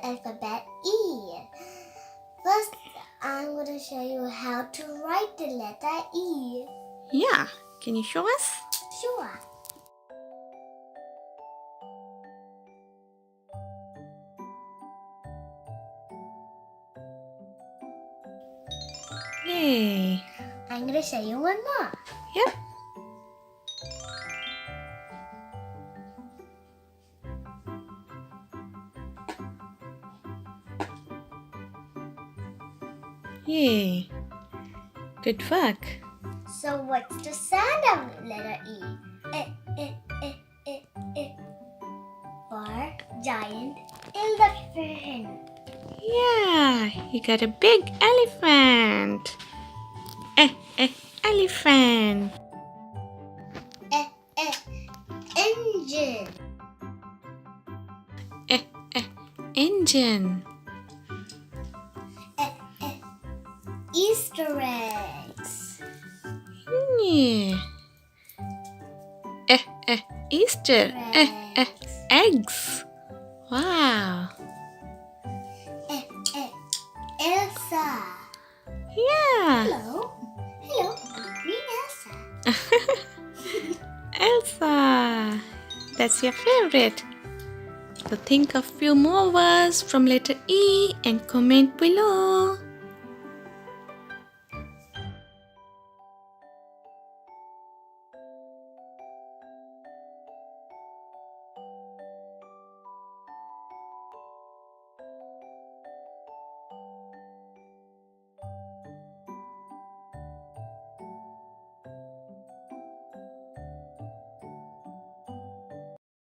the alphabet E. First, I'm going to show you how to write the letter E. Yeah, can you show us? Sure. Yay. I'm going to show you one more. Yep. Yay. Good work. So what's the sound of letter E? For giant elephant. Yeah, you got a big elephant. Elephant. Engine. Engine. Easter eggs. Yeah. Easter. Eggs. Wow. Elsa. Yeah. Hello. Hello. Green Elsa. Elsa. That's your favorite. So think of few more words from letter E and comment below.